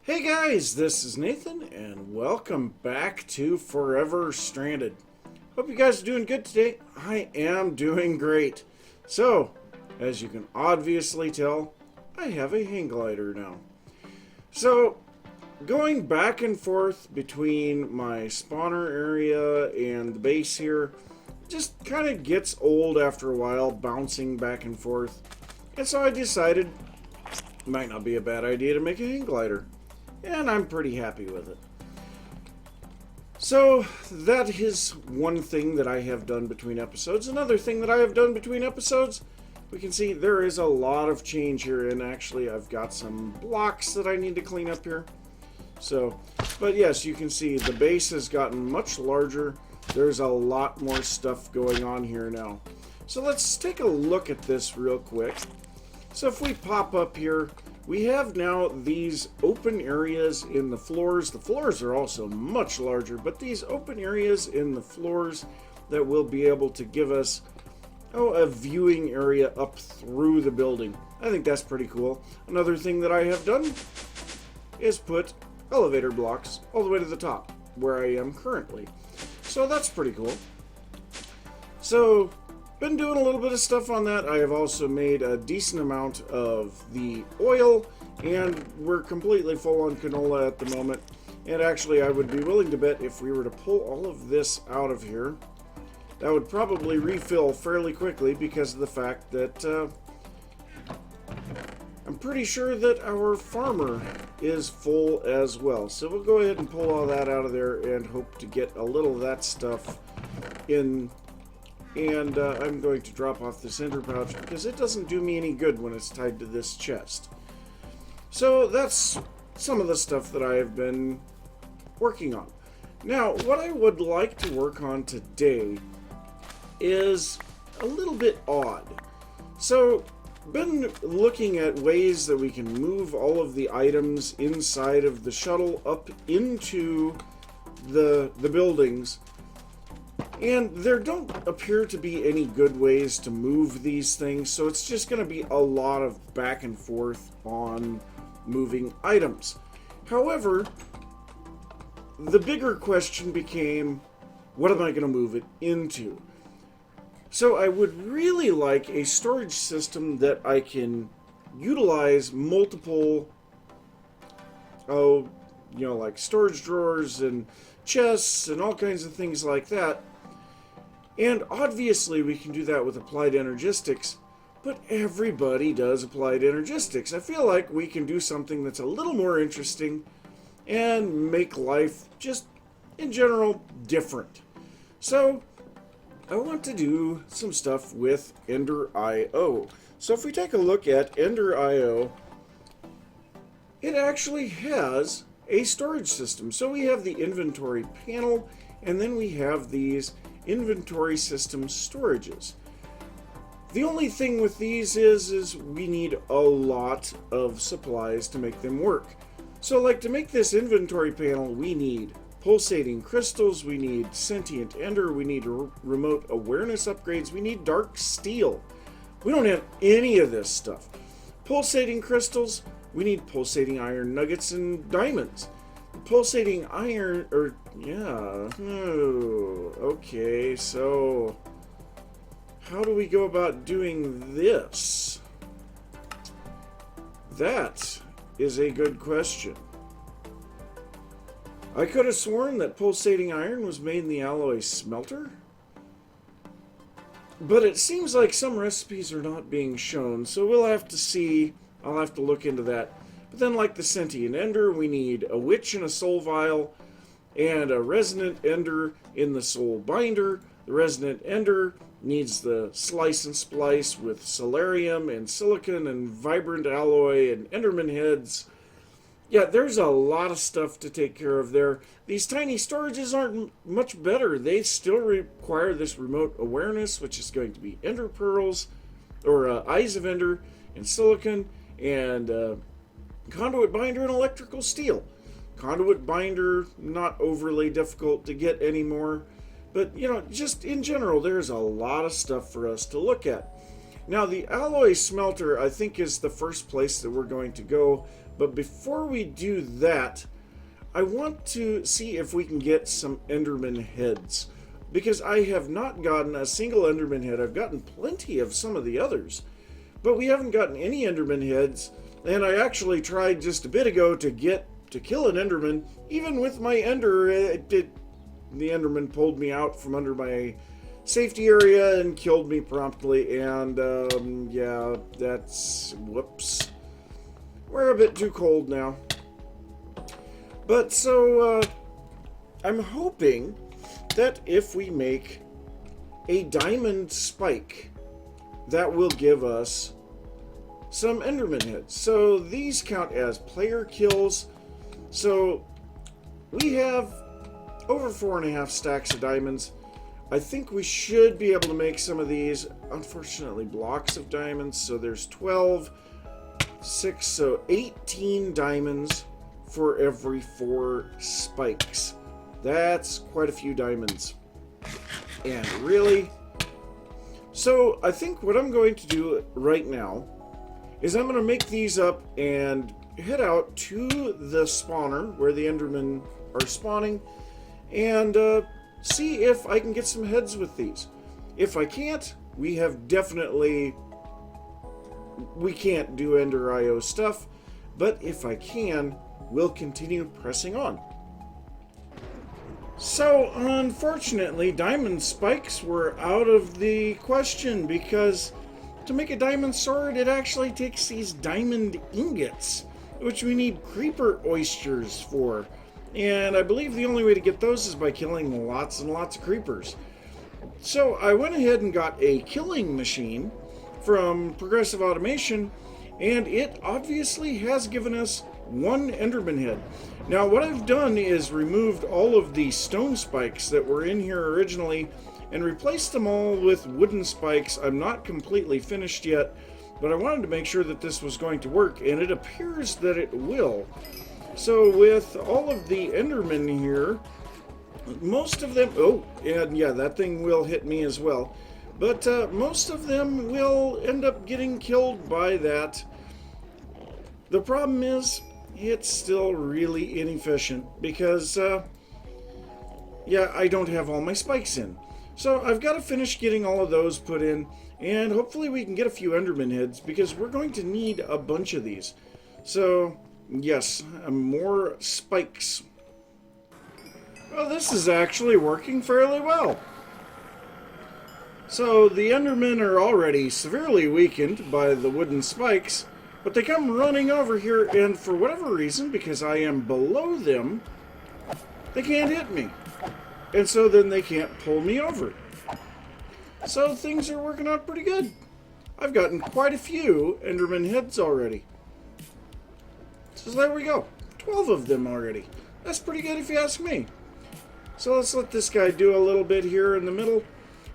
Hey guys, this is Nathan, and welcome back to Forever Stranded. Hope you guys are doing good today. I am doing great. So, as you can obviously tell, I have a hang glider now. So, going back and forth between my spawner area and the base here just kind of gets old after a while, bouncing back and forth. And so I decided it might not be a bad idea to make a hang glider. And I'm pretty happy with it. So that is one thing that I have done between episodes. Another thing that I have done between episodes, we can see there is a lot of change here, and actually I've got some blocks that I need to clean up here. So, but yes, you can see the base has gotten much larger. There's a lot more stuff going on here now. So let's take a look at this real quick. So if we pop up here, we have now these open areas in the floors. The floors are also much larger, but these open areas in the floors that will be able to give us a viewing area up through the building. I think that's pretty cool. Another thing that I have done is put elevator blocks all the way to the top where I am currently. So that's pretty cool. So been doing a little bit of stuff on that. I have also made a decent amount of the oil, and we're completely full on canola at the moment. And actually, I would be willing to bet if we were to pull all of this out of here, that would probably refill fairly quickly because of the fact that I'm pretty sure that our farmer is full as well. So we'll go ahead and pull all that out of there and hope to get a little of that stuff in. And I'm going to drop off this ender pouch because it doesn't do me any good when it's tied to this chest. So that's some of the stuff that I have been working on. Now, what I would like to work on today is a little bit odd. So, been looking at ways that we can move all of the items inside of the shuttle up into the buildings. And there don't appear to be any good ways to move these things, so it's just going to be a lot of back and forth on moving items. However, the bigger question became, what am I going to move it into? So I would really like a storage system that I can utilize multiple, like storage drawers and chests and all kinds of things like that. And obviously we can do that with applied energistics, but everybody does applied energistics. I feel like we can do something that's a little more interesting and make life just, in general, different. So, I want to do some stuff with EnderIO. So if we take a look at EnderIO, it actually has a storage system. So we have the inventory panel, and then we have these inventory system storages. The only thing with these is we need a lot of supplies to make them work. So like to make this inventory panel, we need pulsating crystals, we need sentient ender, we need remote awareness upgrades, we need dark steel. We don't have any of this stuff. Pulsating crystals, we need pulsating iron nuggets and diamonds. Pulsating iron, okay, so how do we go about doing this? That is a good question. I could have sworn that pulsating iron was made in the Alloy Smelter, but it seems like some recipes are not being shown, so we'll have to see. I'll have to look into that. But then, like the sentient ender, we need a witch in a soul vial and a resonant ender in the soul binder. The resonant ender needs the slice and splice with solarium and silicon and vibrant alloy and Enderman Heads. Yeah, there's a lot of stuff to take care of there. These tiny storages aren't much better. They still require this remote awareness, which is going to be ender pearls, or eyes of ender, and silicon, and Conduit Binder and electrical steel. Conduit Binder, not overly difficult to get anymore, but just in general, there's a lot of stuff for us to look at. Now, the Alloy Smelter, I think, is the first place that we're going to go, But before we do that, I want to see if we can get some Enderman Heads, because I have not gotten a single Enderman Head. I've gotten plenty of some of the others, but we haven't gotten any Enderman Heads, and I actually tried just a bit ago to kill an Enderman. Even with my Ender, the Enderman pulled me out from under my safety area and killed me promptly, and yeah, that's... whoops. We're a bit too cold now. But so, I'm hoping that if we make a diamond spike, that will give us some Enderman Heads. So these count as player kills. So we have over 4.5 stacks of diamonds. I think we should be able to make some of these, unfortunately, blocks of diamonds. So there's 12, 6, so 18 diamonds for every 4 spikes. That's quite a few diamonds. And really, so I think what I'm going to do right now is I'm going to make these up and head out to the spawner where the Endermen are spawning and see if I can get some heads with these. If I can't, we can't do EnderIO stuff, but if I can, we'll continue pressing on. So, unfortunately, diamond spikes were out of the question, because to make a diamond sword, it actually takes these diamond ingots, which we need creeper oysters for. And I believe the only way to get those is by killing lots and lots of creepers. So I went ahead and got a killing machine from Progressive Automation, and it obviously has given us 1 Enderman Head. Now what I've done is removed all of the stone spikes that were in here originally and replaced them all with wooden spikes. I'm not completely finished yet, but I wanted to make sure that this was going to work, and it appears that it will. So with all of the Endermen here, most of them... oh, and yeah, that thing will hit me as well. But most of them will end up getting killed by that. The problem is, it's still really inefficient because, yeah, I don't have all my spikes in. So I've got to finish getting all of those put in, and hopefully we can get a few Enderman Heads, because we're going to need a bunch of these. So, yes, more spikes. Well, this is actually working fairly well. So the Endermen are already severely weakened by the wooden spikes, but they come running over here, and for whatever reason, because I am below them, they can't hit me. And so then they can't pull me over. So things are working out pretty good. I've gotten quite a few Enderman Heads already. So there we go. 12 of them already. That's pretty good if you ask me. So let's let this guy do a little bit here in the middle.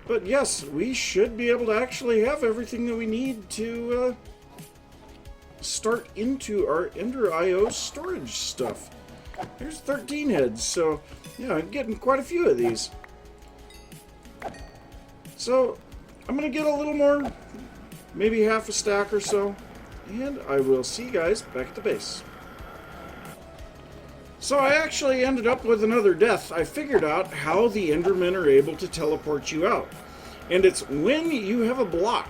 But yes, we should be able to actually have everything that we need to start into our EnderIO storage stuff. There's 13 heads, so yeah, I'm getting quite a few of these. So I'm going to get a little more, maybe half a stack or so, and I will see you guys back at the base. So I actually ended up with another death. I figured out how the Endermen are able to teleport you out. And it's when you have a block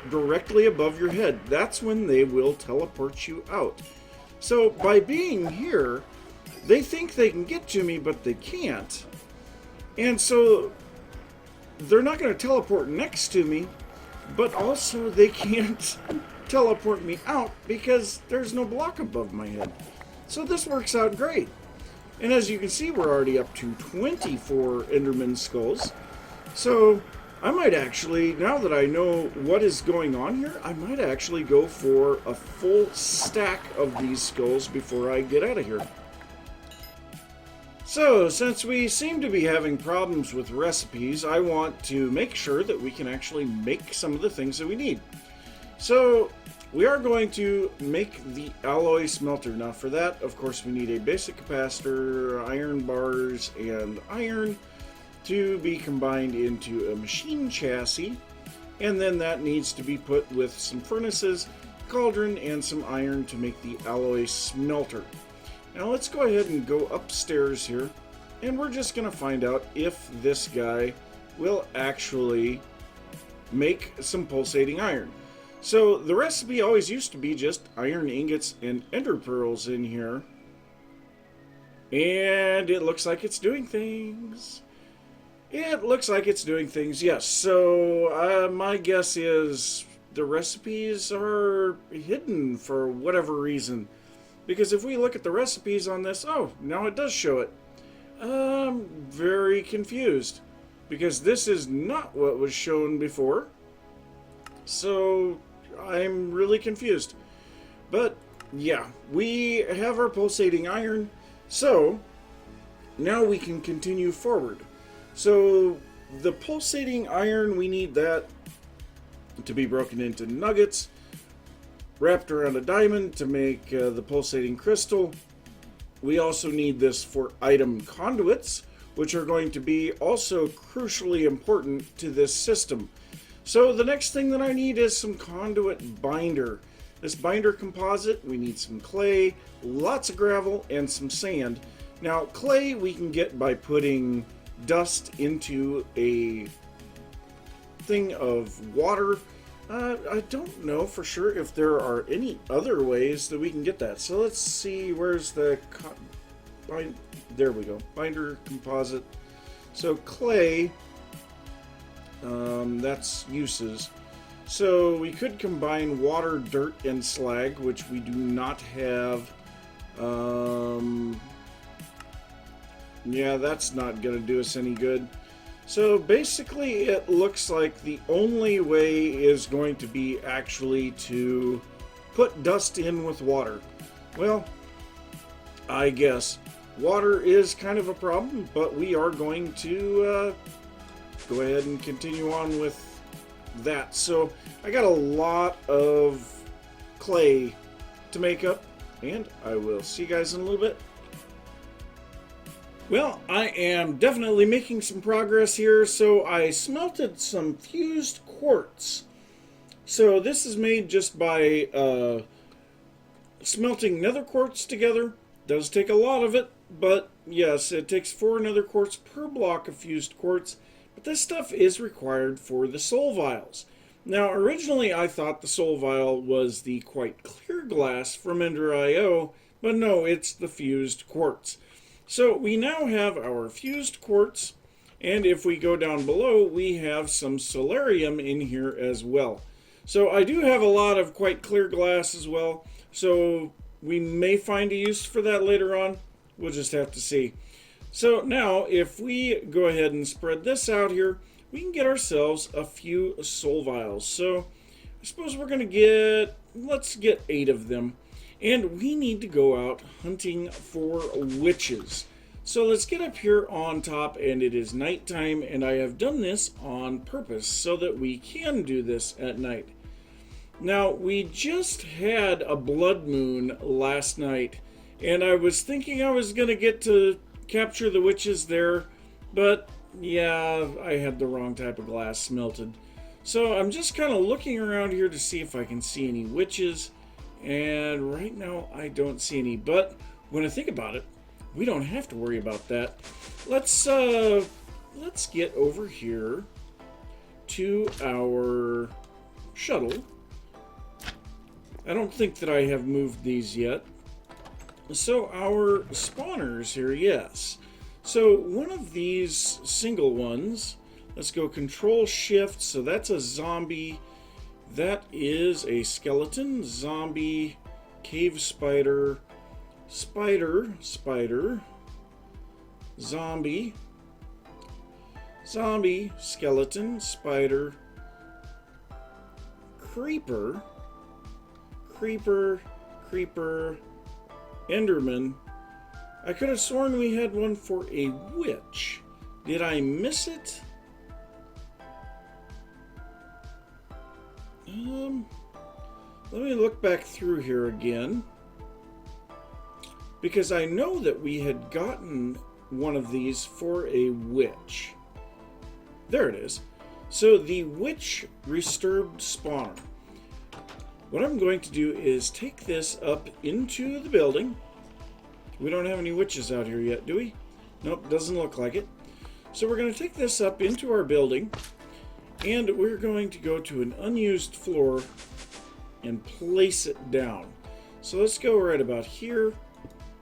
directly above your head. That's when they will teleport you out. So by being here, they think they can get to me, but they can't. And so they're not going to teleport next to me, but also they can't teleport me out because there's no block above my head. So this works out great. And as you can see, we're already up to 24 Enderman skulls. So I might actually, now that I know what is going on here, I might actually go for a full stack of these skulls before I get out of here. So, since we seem to be having problems with recipes, I want to make sure that we can actually make some of the things that we need. So, we are going to make the Alloy Smelter. Now for that, of course, we need a basic capacitor, iron bars, and iron to be combined into a machine chassis. And then that needs to be put with some furnaces cauldron and some iron to make the Alloy Smelter. Now let's go ahead and go upstairs here, and we're just going to find out if this guy will actually make some pulsating iron. So the recipe always used to be just iron ingots and ender pearls in here, and it looks like it's doing things. It looks like it's doing things, yes. So my guess is the recipes are hidden for whatever reason. Because if we look at the recipes on this, oh, now it does show it. I'm very confused. Because this is not what was shown before. So I'm really confused. But yeah, we have our pulsating iron. So now we can continue forward. So the pulsating iron, we need that to be broken into nuggets, wrapped around a diamond to make the pulsating crystal. We also need this for item conduits, which are going to be also crucially important to this system. So the next thing that I need is some conduit binder. This binder composite, we need some clay, lots of gravel, and some sand. Now clay we can get by putting dust into a thing of water. I don't know for sure if there are any other ways that we can get that. So let's see, where's the there we go, binder composite. So clay, that's uses. So we could combine water, dirt, and slag, which we do not have. Yeah, that's not going to do us any good. So basically it looks like the only way is going to be actually to put dust in with water. Well, I guess water is kind of a problem, but we are going to go ahead and continue on with that. So I got a lot of clay to make up, and I will see you guys in a little bit. Well, I am definitely making some progress here. So I smelted some fused quartz. So this is made just by smelting nether quartz together. Does take a lot of it, but yes, it takes 4 nether quartz per block of fused quartz. But this stuff is required for the soul vials. Now, originally I thought the soul vial was the quite clear glass from EnderIO, but no, it's the fused quartz. So we now have our fused quartz, and if we go down below, we have some solarium in here as well. So I do have a lot of quite clear glass as well, so we may find a use for that later on. We'll just have to see. So now, if we go ahead and spread this out here, we can get ourselves a few soul vials. So I suppose we're going to get, let's get 8 of them. And we need to go out hunting for witches. So let's get up here on top, and it is nighttime, and I have done this on purpose so that we can do this at night. Now, we just had a blood moon last night, and I was thinking I was going to get to capture the witches there, but yeah, I had the wrong type of glass smelted. So I'm just kind of looking around here to see if I can see any witches. And right now I don't see any, but when I think about it, we don't have to worry about that. Let's get over here to our shuttle. I don't think that I have moved these yet. So our spawners here, yes. So one of these single ones, let's go Control Shift. So that's a zombie. That is a skeleton, zombie, cave spider, spider, zombie, skeleton, spider, creeper, Enderman. I could have sworn we had one for a witch. Did I miss it? Let me look back through here again, because I know that we had gotten one of these for a witch. There it is. So the witch disturbed spawner. what I'm going to do is take this up into the building. We don't have any witches out here yet, do we? Nope, doesn't look like it. So we're going to take this up into our building, and we're going to go to an unused floor and place it down. So let's go right about here.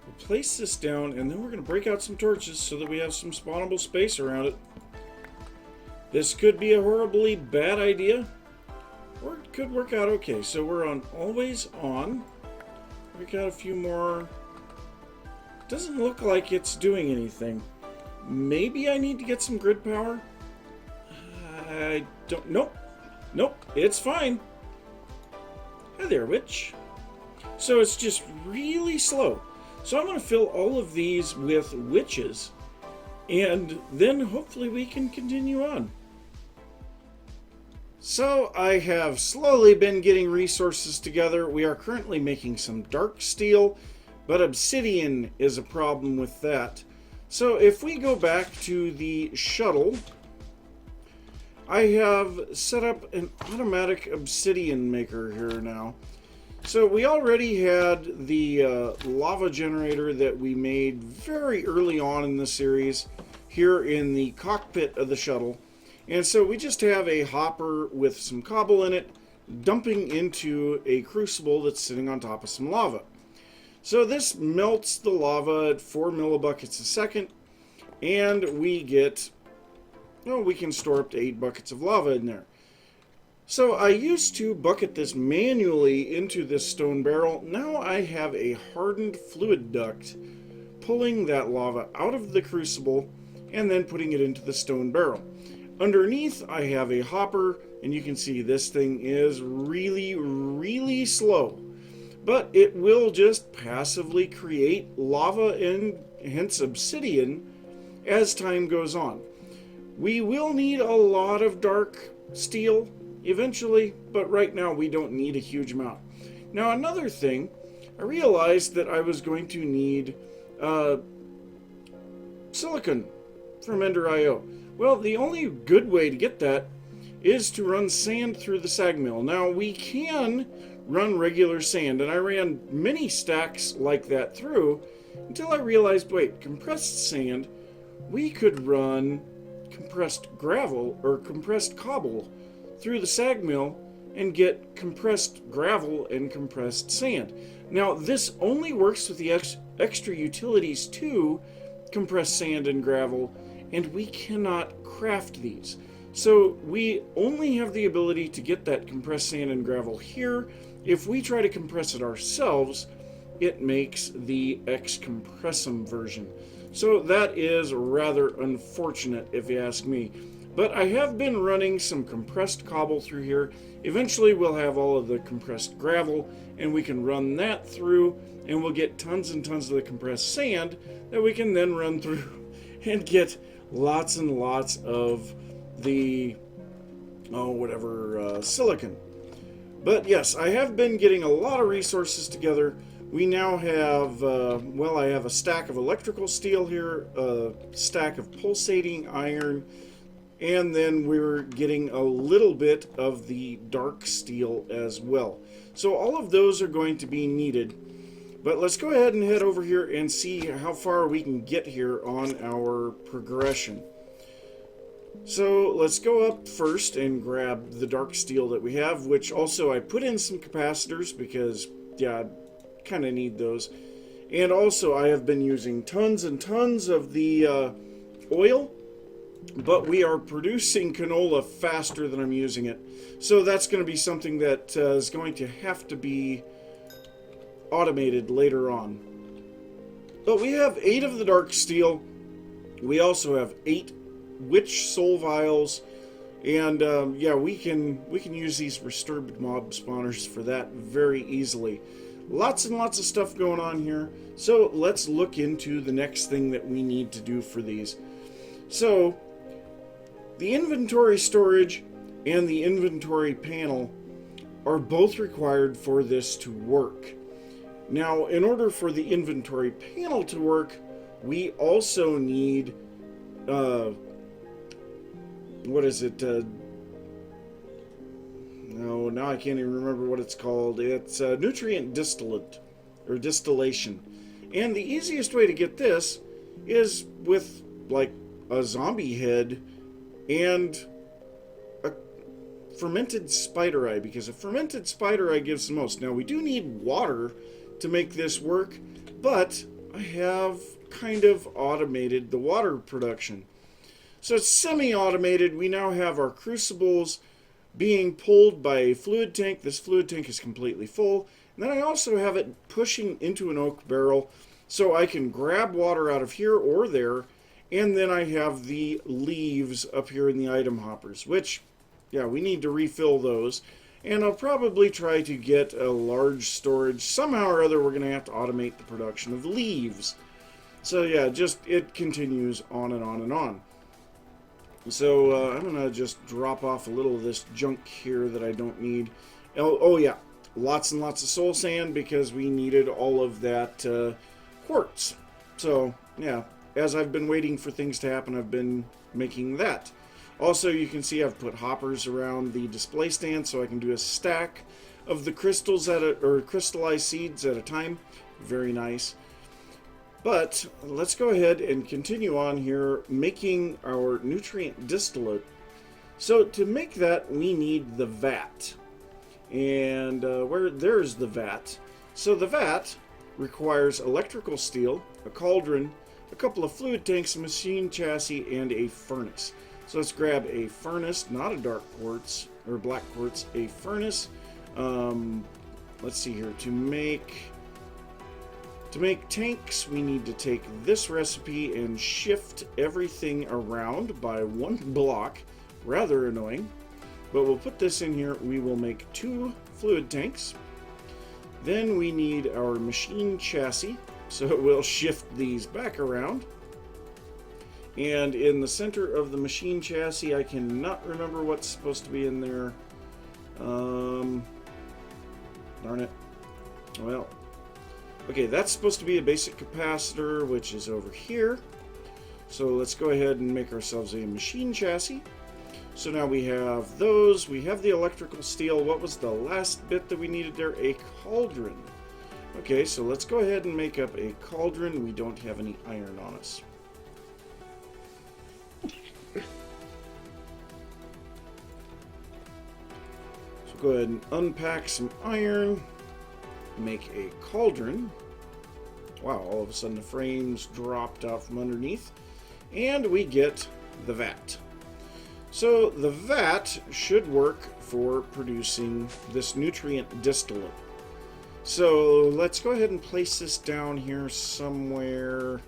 We'll place this down, and then we're going to break out some torches so that we have some spawnable space around it. This could be a horribly bad idea, or it could work out okay. So we're on always on. We got a few more. Doesn't look like it's doing anything. Maybe I need to get some grid power? I don't... Nope, it's fine. Hi there, witch. So it's just really slow. So I'm going to fill all of these with witches, and then hopefully we can continue on. So I have slowly been getting resources together. We are currently making some dark steel, but obsidian is a problem with that. So if we go back to the shuttle, I have set up an automatic obsidian maker here now. So we already had the lava generator that we made very early on in the series here in the cockpit of the shuttle. And so we just have a hopper with some cobble in it dumping into a crucible that's sitting on top of some lava. So this melts the lava at 4 millibuckets a second, and we get, well, we can store up to 8 buckets of lava in there. So I used to bucket this manually into this stone barrel. Now I have a hardened fluid duct pulling that lava out of the crucible and then putting it into the stone barrel. Underneath I have a hopper, and you can see this thing is really slow. But it will just passively create lava and hence obsidian as time goes on. We will need a lot of dark steel eventually, but right now we don't need a huge amount. Now another thing, I realized that I was going to need silicon from EnderIO. Well, the only good way to get that is to run sand through the sag mill. Now we can run regular sand, and I ran many stacks like that through until I realized, wait, compressed sand, we could run compressed gravel or compressed cobble through the sag mill and get compressed gravel and compressed sand. Now this only works with the extra utilities to compress sand and gravel, and we cannot craft these. So we only have the ability to get that compressed sand and gravel here. If we try to compress it ourselves, it makes the X-Compressum version. So that is rather unfortunate if you ask me. But I have been running some compressed cobble through here. Eventually we'll have all of the compressed gravel, and we can run that through, and we'll get tons and tons of the compressed sand that we can then run through and get lots and lots of the, silicon. But yes, I have been getting a lot of resources together. We now have, I have a stack of electrical steel here, a stack of pulsating iron, and then we're getting a little bit of the dark steel as well. So all of those are going to be needed. But let's go ahead and head over here and see how far we can get here on our progression. So let's go up first and grab the dark steel that we have, which also I put in some capacitors because, yeah, I kind of need those. And also I have been using tons and tons of the oil, but we are producing canola faster than I'm using it. So that's going to be something that is going to have to be automated later on. But we have 8 of the dark steel. We also have 8 witch soul vials, and yeah, we can use these disturbed mob spawners for that very easily. Lots and lots of stuff going on here. So let's look into the next thing that we need to do for these. So the inventory storage and the inventory panel are both required for this to work. Now, in order for the inventory panel to work, we also need Oh, now I can't even remember what it's called. It's nutrient distillate, or distillation. And the easiest way to get this is with, like, a zombie head and a fermented spider eye, because a fermented spider eye gives the most. Now, we do need water to make this work, but I have kind of automated the water production. So it's semi-automated. We now have our crucibles being pulled by a fluid tank. This fluid tank is completely full. And then I also have it pushing into an oak barrel so I can grab water out of here or there. And then I have the leaves up here in the item hoppers, which, yeah, we need to refill those. And I'll probably try to get a large storage. Somehow or other, we're going to have to automate the production of leaves. So yeah, just it continues on and on and on. So I'm going to just drop off a little of this junk here that I don't need. Oh yeah, lots and lots of soul sand because we needed all of that quartz. So yeah, as I've been waiting for things to happen, I've been making that. Also, you can see I've put hoppers around the display stand so I can do a stack of the crystals or crystallized seeds at a time. Very nice. But let's go ahead and continue on here making our nutrient distillate. So to make that, we need the vat. And there's the vat. So the vat requires electrical steel, a cauldron, a couple of fluid tanks, a machine chassis, and a furnace. So let's grab a furnace, not a dark quartz or black quartz, a furnace. Let's see here. To make tanks, we need to take this recipe and shift everything around by one block. Rather annoying. But we'll put this in here. We will make 2 fluid tanks. Then we need our machine chassis. So we'll shift these back around. And in the center of the machine chassis, I cannot remember what's supposed to be in there. Darn it. Well, okay, that's supposed to be a basic capacitor, which is over here. So let's go ahead and make ourselves a machine chassis. So now we have those. We have the electrical steel. What was the last bit that we needed there? A cauldron. Okay, so let's go ahead and make up a cauldron. We don't have any iron on us. So go ahead and unpack some iron. Make a cauldron. Wow, all of a sudden the frames dropped out from underneath. And we get the vat. So the vat should work for producing this nutrient distillate. So let's go ahead and place this down here somewhere.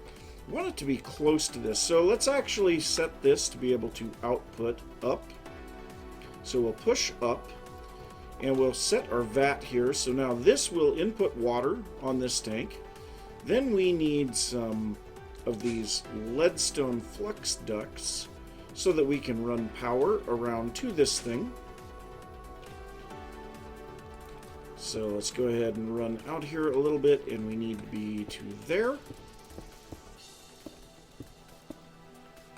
I want it to be close to this. So let's actually set this to be able to output up. So we'll push up. And we'll set our vat here. So now this will input water on this tank. Then we need some of these leadstone flux ducts so that we can run power around to this thing. So let's go ahead and run out here a little bit, and we need to be to there.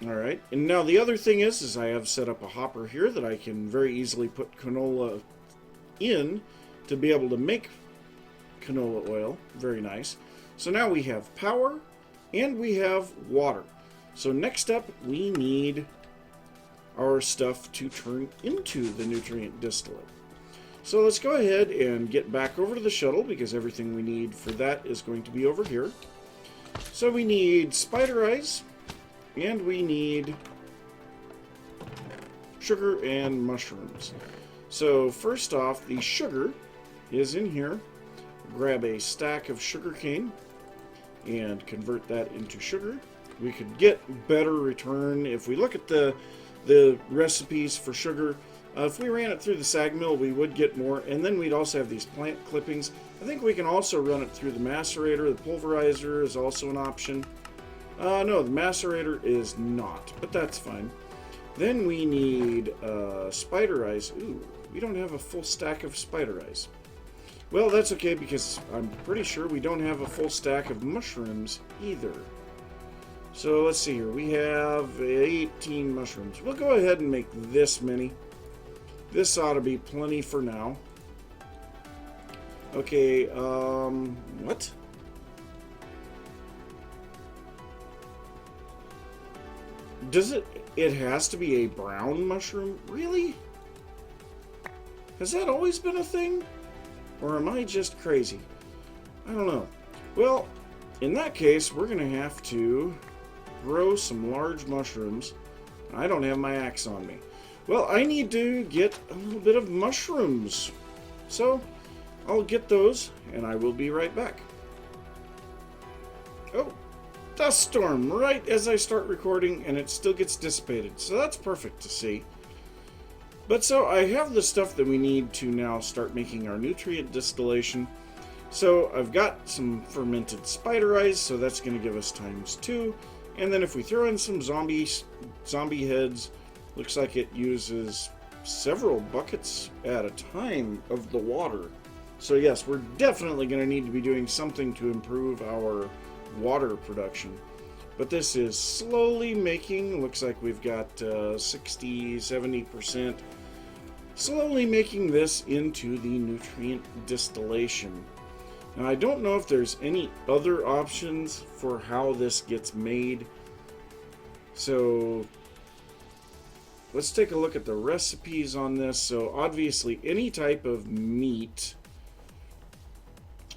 Alright, and now the other thing is I have set up a hopper here that I can very easily put canola in to be able to make canola oil. Very nice. So now we have power and we have water. So next up we need our stuff to turn into the nutrient distillate. So let's go ahead and get back over to the shuttle because everything we need for that is going to be over here. So we need spider eyes and we need sugar and mushrooms. So first off, the sugar is in here. Grab a stack of sugar cane and convert that into sugar. We could get better return if we look at the recipes for sugar. If we ran it through the sag mill, we would get more, and then we'd also have these plant clippings. I think we can also run it through the macerator. The pulverizer is also an option. No, the macerator is not, but that's fine. Then we need spider eyes. Ooh, we don't have a full stack of spider eyes. Well, that's okay because I'm pretty sure we don't have a full stack of mushrooms either. So let's see here. We have 18 mushrooms. We'll go ahead and make this many. This ought to be plenty for now. Okay, what? Does it has to be a brown mushroom? Really? Has that always been a thing? Or am I just crazy? I don't know. Well, in that case, we're going to have to grow some large mushrooms. I don't have my axe on me. Well, I need to get a little bit of mushrooms. So, I'll get those, and I will be right back. Oh, dust storm right as I start recording, and it still gets dissipated. So that's perfect to see. But so I have the stuff that we need to now start making our nutrient distillation. So I've got some fermented spider eyes, so that's going to give us ×2. And then if we throw in some zombie heads, looks like it uses several buckets at a time of the water. So yes, we're definitely going to need to be doing something to improve our water production. But this is slowly making, looks like we've got 60-70%, slowly making this into the nutrient distillation. Now I don't know if there's any other options for how this gets made. So let's take a look at the recipes on this. So obviously any type of meat.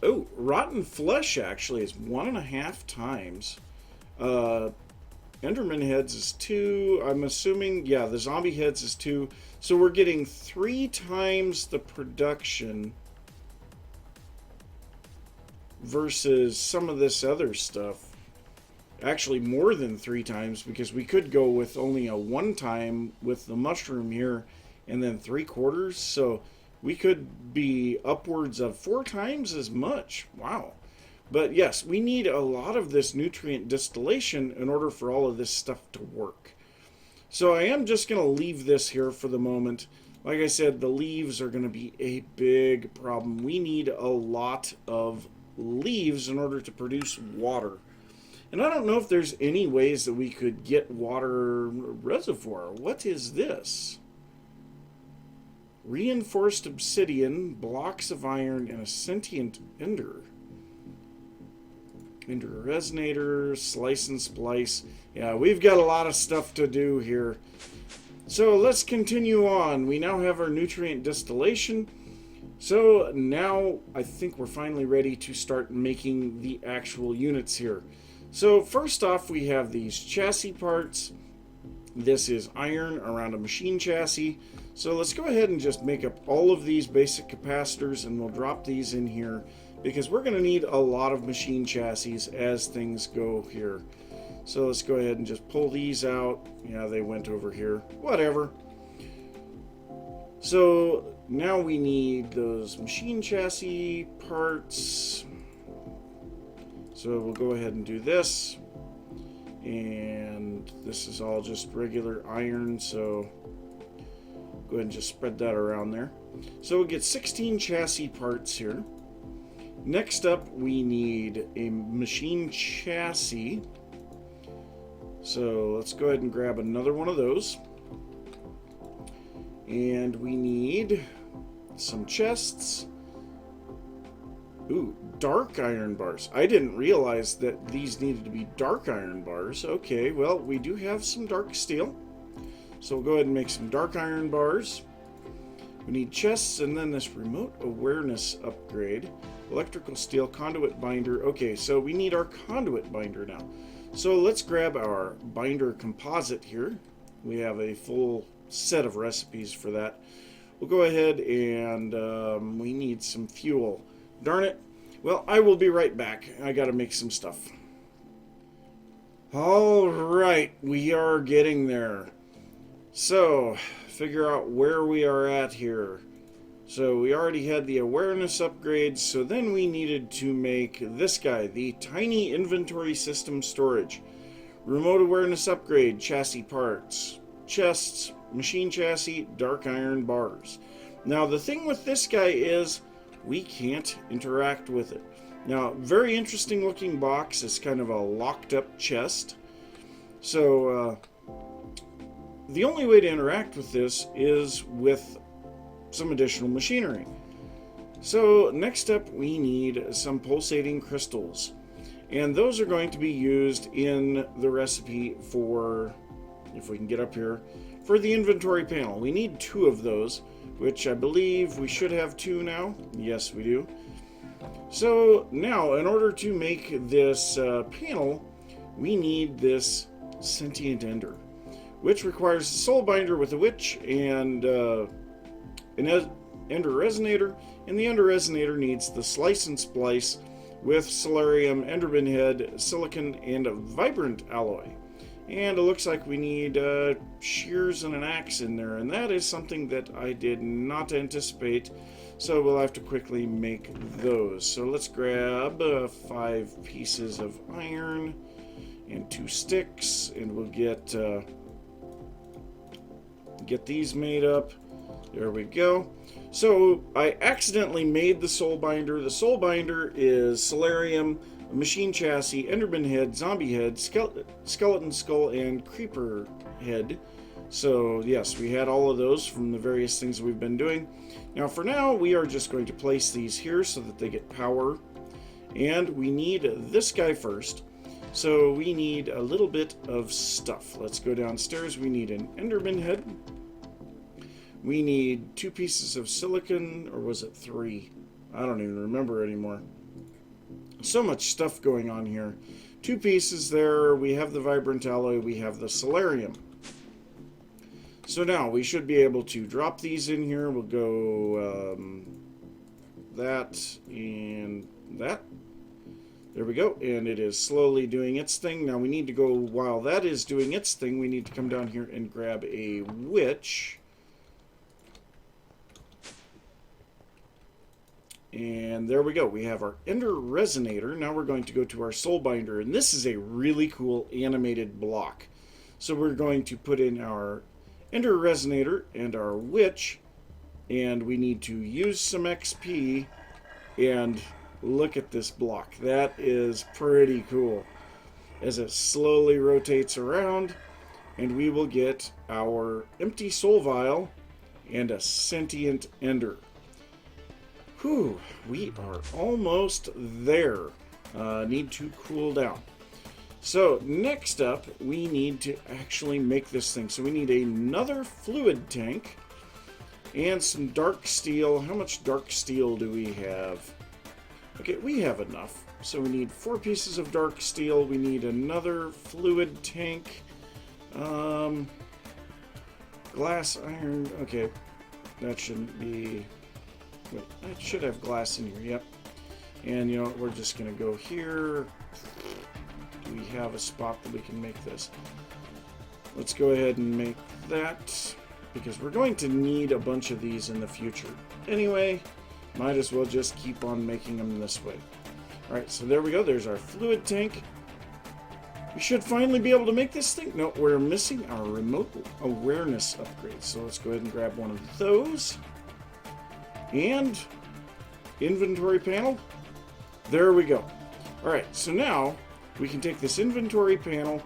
Oh, rotten flesh actually is 1.5 times. Enderman Heads is 2. I'm assuming, yeah, the zombie heads is 2. So we're getting 3 times the production versus some of this other stuff. Actually more than 3 times, because we could go with only a 1 time with the mushroom here and then 3/4. So we could be upwards of 4 times as much. Wow. But yes, we need a lot of this nutrient distillation in order for all of this stuff to work. So I am just going to leave this here for the moment. Like I said, the leaves are going to be a big problem. We need a lot of leaves in order to produce water. And I don't know if there's any ways that we could get water reservoir. What is this? Reinforced obsidian, blocks of iron, and a sentient ender. Ender resonator, slice and splice. Yeah, we've got a lot of stuff to do here. So let's continue on. We now have our nutrient distillation. So now I think we're finally ready to start making the actual units here. So first off, we have these chassis parts. This is iron around a machine chassis. So let's go ahead and just make up all of these basic capacitors, and we'll drop these in here because we're going to need a lot of machine chassis as things go here. So let's go ahead and just pull these out. Yeah, they went over here. Whatever. So now we need those machine chassis parts. So we'll go ahead and do this. And this is all just regular iron, so go ahead and just spread that around there. So we'll get 16 chassis parts here. Next up, we need a machine chassis. So let's go ahead and grab another one of those. And we need some chests. Ooh, dark iron bars. I didn't realize that these needed to be dark iron bars. Okay, well, we do have some dark steel. So we'll go ahead and make some dark iron bars. We need chests, and then this remote awareness upgrade. Electrical steel, conduit binder. Okay, so we need our conduit binder now. So let's grab our binder composite here. We have a full set of recipes for that. We'll go ahead and we need some fuel. Darn it. Well, I will be right back. I gotta make some stuff. Alright, we are getting there. So, figure out where we are at here. So we already had the awareness upgrades, so then we needed to make this guy, the tiny inventory system storage. Remote awareness upgrade, chassis parts, chests, machine chassis, dark iron bars. Now the thing with this guy is we can't interact with it. Now, very interesting looking box. It's kind of a locked up chest. So the only way to interact with this is with some additional machinery. So next up we need some pulsating crystals. And those are going to be used in the recipe for, if we can get up here, for the inventory panel. We need 2 of those, which I believe we should have 2 now. Yes, we do. So now, in order to make this panel, we need this sentient ender, which requires a soul binder with a witch and an ender resonator, and the ender resonator needs the slice and splice with solarium, enderman head, silicon, and a vibrant alloy. And it looks like we need shears and an axe in there, and that is something that I did not anticipate, so we'll have to quickly make those. So let's grab 5 pieces of iron and 2 sticks, and we'll get these made up. There we go. So I accidentally made the soul binder. The soul binder is solarium, a machine chassis, enderman head, zombie head, skeleton skull, and creeper head. So yes, we had all of those from the various things we've been doing. Now for now, we are just going to place these here so that they get power. And we need this guy first. So we need a little bit of stuff. Let's go downstairs. We need an enderman head. We need 2 pieces of silicon, or was it 3? I don't even remember anymore. So much stuff going on here. 2 pieces there. We have the vibrant alloy. We have the solarium. So now we should be able to drop these in here. We'll go that and that. There we go. And it is slowly doing its thing. Now we need to go, while that is doing its thing, we need to come down here and grab a witch. And there we go. We have our ender resonator. Now we're going to go to our soul binder. And this is a really cool animated block. So we're going to put in our ender resonator and our witch. And we need to use some XP. And look at this block. That is pretty cool. As it slowly rotates around. And we will get our empty soul vial and a sentient ender. Whew, we are almost there. Need to cool down. So next up, we need to actually make this thing. So we need another fluid tank and some dark steel. How much dark steel do we have? Okay, we have enough. So we need 4 pieces of dark steel. We need another fluid tank. Glass, iron. Okay, that shouldn't be... Wait, I should have glass in here, yep. And you know what, we're just going to go here. Do we have a spot that we can make this? Let's go ahead and make that, because we're going to need a bunch of these in the future. Anyway, might as well just keep on making them this way. Alright, so there we go. There's our fluid tank. We should finally be able to make this thing. No, we're missing our remote awareness upgrade. So let's go ahead and grab one of those. And inventory panel. There we go. Alright, so now we can take this inventory panel,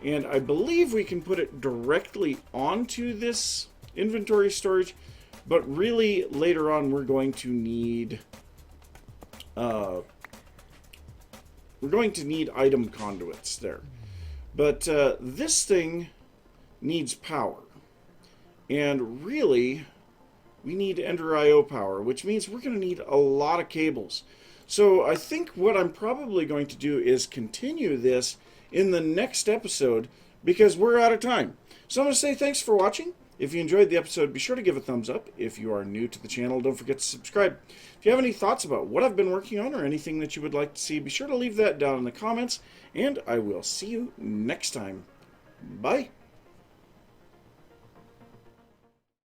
and I believe we can put it directly onto this inventory storage, but really later on we're going to need item conduits there. But this thing needs power. And really, we need EnderIO power, which means we're going to need a lot of cables. So I think what I'm probably going to do is continue this in the next episode, because we're out of time. So I'm going to say thanks for watching. If you enjoyed the episode, be sure to give a thumbs up. If you are new to the channel, don't forget to subscribe. If you have any thoughts about what I've been working on or anything that you would like to see, be sure to leave that down in the comments, and I will see you next time. Bye.